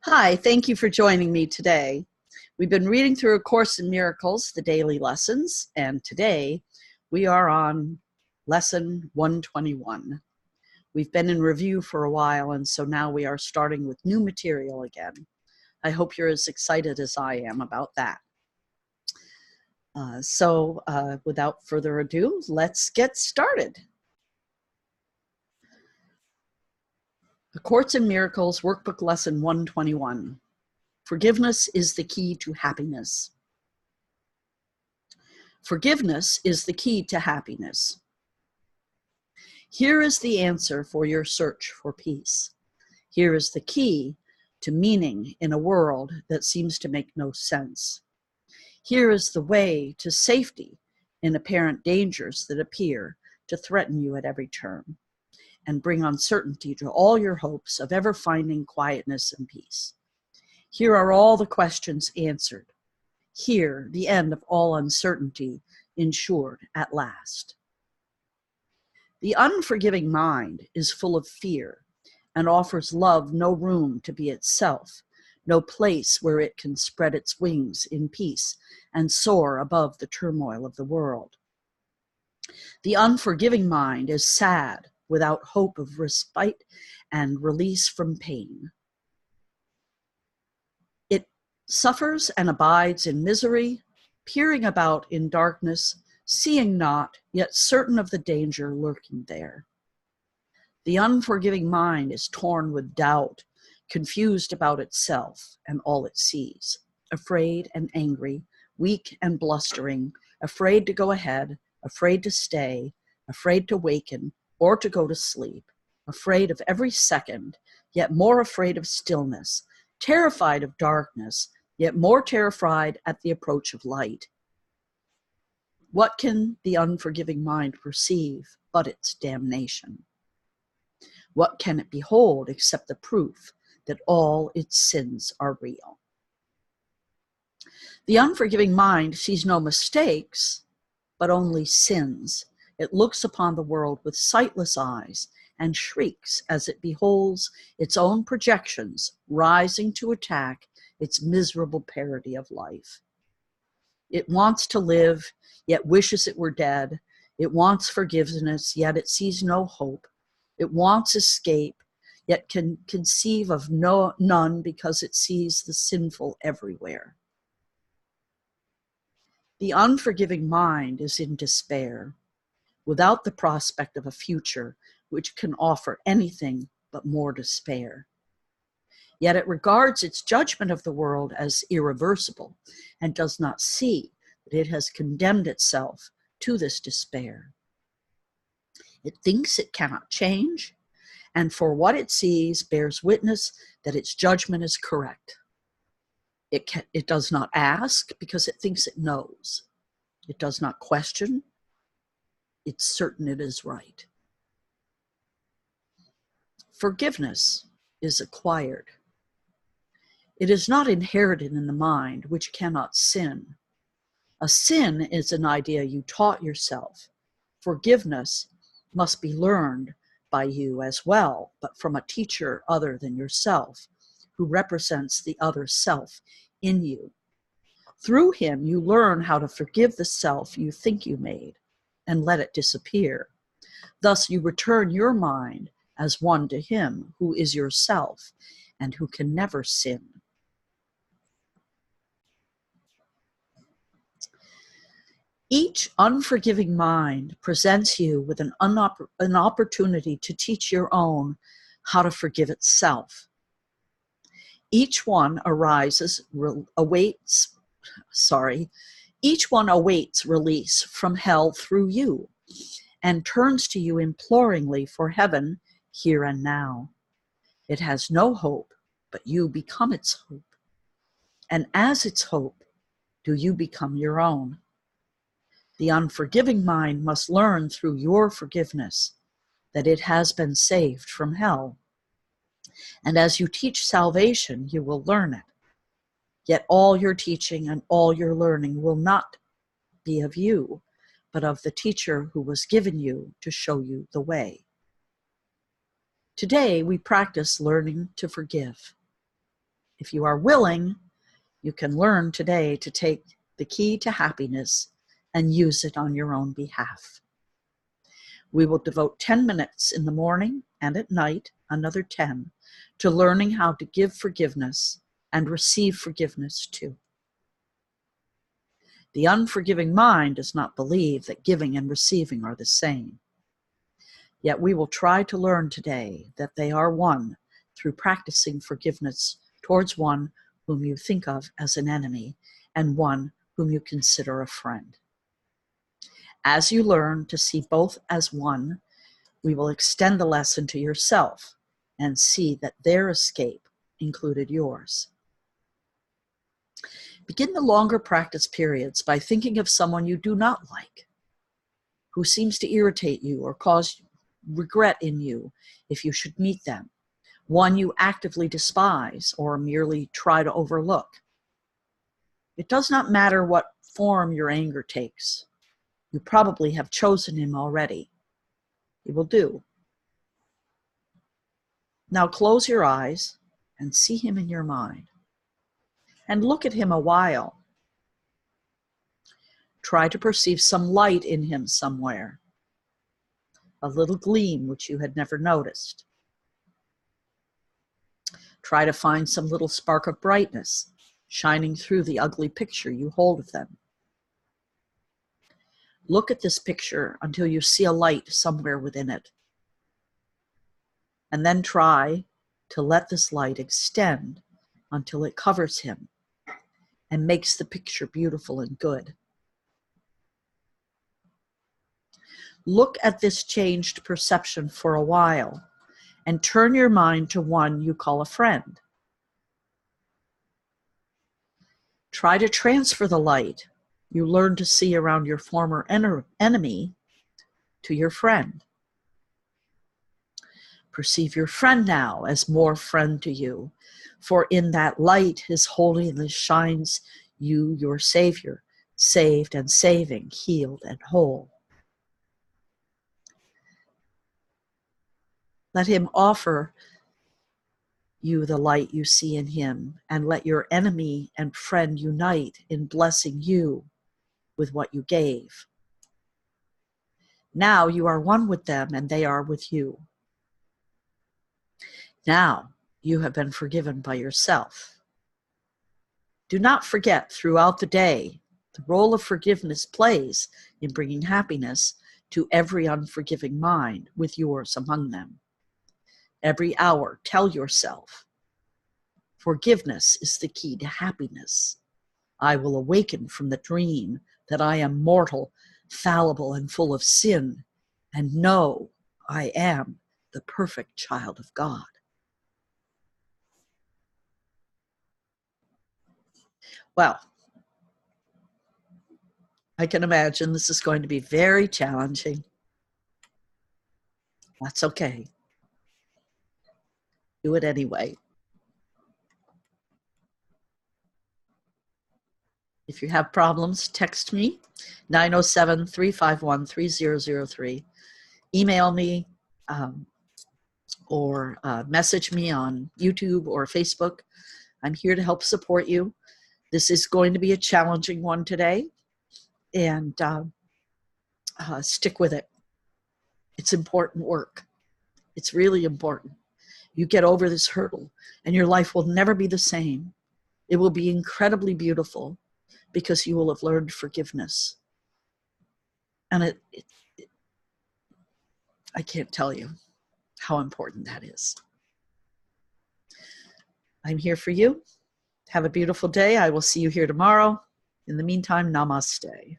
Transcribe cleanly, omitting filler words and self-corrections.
Hi, thank you for joining me today. We've been reading through A Course in Miracles, the daily lessons, and today we are on lesson 121. We've been in review for a while, and so now we are starting with new material again. I hope you're as excited as I am about that. Without further ado, let's get started. A Course in Miracles, Workbook Lesson 121. Forgiveness is the key to happiness. Forgiveness is the key to happiness. Here is the answer for your search for peace. Here is the key to meaning in a world that seems to make no sense. Here is the way to safety in apparent dangers that appear to threaten you at every turn and bring uncertainty to all your hopes of ever finding quietness and peace. Here are all the questions answered. Here, the end of all uncertainty ensured at last. The unforgiving mind is full of fear and offers love no room to be itself, no place where it can spread its wings in peace and soar above the turmoil of the world. The unforgiving mind is sad without hope of respite and release from pain. It suffers and abides in misery, peering about in darkness, seeing not, yet certain of the danger lurking there. The unforgiving mind is torn with doubt, confused about itself and all it sees, afraid and angry, weak and blustering, afraid to go ahead, afraid to stay, afraid to waken or to go to sleep, afraid of every second, yet more afraid of stillness, terrified of darkness, yet more terrified at the approach of light. What can the unforgiving mind perceive but its damnation? What can it behold except the proof that all its sins are real? The unforgiving mind sees no mistakes, but only sins. It looks upon the world with sightless eyes and shrieks as it beholds its own projections rising to attack its miserable parody of life. It wants to live, yet wishes it were dead. It wants forgiveness, yet it sees no hope. It wants escape, yet can conceive of none because it sees the sinful everywhere. The unforgiving mind is in despair, without the prospect of a future which can offer anything but more despair. Yet it regards its judgment of the world as irreversible and does not see that it has condemned itself to this despair. It thinks it cannot change, and for what it sees bears witness that its judgment is correct. It does not ask because it thinks it knows. It does not question. It's certain it is right. Forgiveness is acquired. It is not inherited in the mind, which cannot sin. A sin is an idea you taught yourself. Forgiveness must be learned by you as well, but from a teacher other than yourself, who represents the other self in you. Through him, you learn how to forgive the self you think you made and let it disappear. Thus, you return your mind as one to him who is yourself and who can never sin. Each unforgiving mind presents you with an opportunity to teach your own how to forgive itself. Each one awaits release from hell through you and turns to you imploringly for heaven here and now. It has no hope, but you become its hope. And as its hope, do you become your own. The unforgiving mind must learn through your forgiveness that it has been saved from hell. And as you teach salvation, you will learn it. Yet all your teaching and all your learning will not be of you, but of the teacher who was given you to show you the way. Today, we practice learning to forgive. If you are willing, you can learn today to take the key to happiness and use it on your own behalf. We will devote 10 minutes in the morning and at night, another 10, to learning how to give forgiveness and receive forgiveness too. The unforgiving mind does not believe that giving and receiving are the same. Yet we will try to learn today that they are one through practicing forgiveness towards one whom you think of as an enemy and one whom you consider a friend. As you learn to see both as one, we will extend the lesson to yourself and see that their escape included yours. Begin the longer practice periods by thinking of someone you do not like, who seems to irritate you or cause regret in you if you should meet them, one you actively despise or merely try to overlook. It does not matter what form your anger takes. You probably have chosen him already. He will do. Now close your eyes and see him in your mind. And look at him a while. Try to perceive some light in him somewhere, a little gleam which you had never noticed. Try to find some little spark of brightness shining through the ugly picture you hold of them. Look at this picture until you see a light somewhere within it. And then try to let this light extend until it covers him and makes the picture beautiful and good. Look at this changed perception for a while and turn your mind to one you call a friend. Try to transfer the light you learn to see around your former enemy to your friend. Perceive your friend now as more friend to you, for in that light his holiness shines you, your Savior, saved and saving, healed and whole. Let him offer you the light you see in him, and let your enemy and friend unite in blessing you with what you gave. Now you are one with them and they are with you. Now you have been forgiven by yourself. Do not forget throughout the day the role of forgiveness plays in bringing happiness to every unforgiving mind, with yours among them. Every hour, tell yourself, forgiveness is the key to happiness. I will awaken from the dream that I am mortal, fallible, and full of sin, and know I am the perfect child of God. Well, I can imagine this is going to be very challenging. That's okay. Do it anyway. If you have problems, text me, 907-351-3003. Email me or message me on YouTube or Facebook. I'm here to help support you. This is going to be a challenging one today, and stick with it. It's important work. It's really important. You get over this hurdle, and your life will never be the same. It will be incredibly beautiful because you will have learned forgiveness. And I can't tell you how important that is. I'm here for you. Have a beautiful day. I will see you here tomorrow. In the meantime, namaste.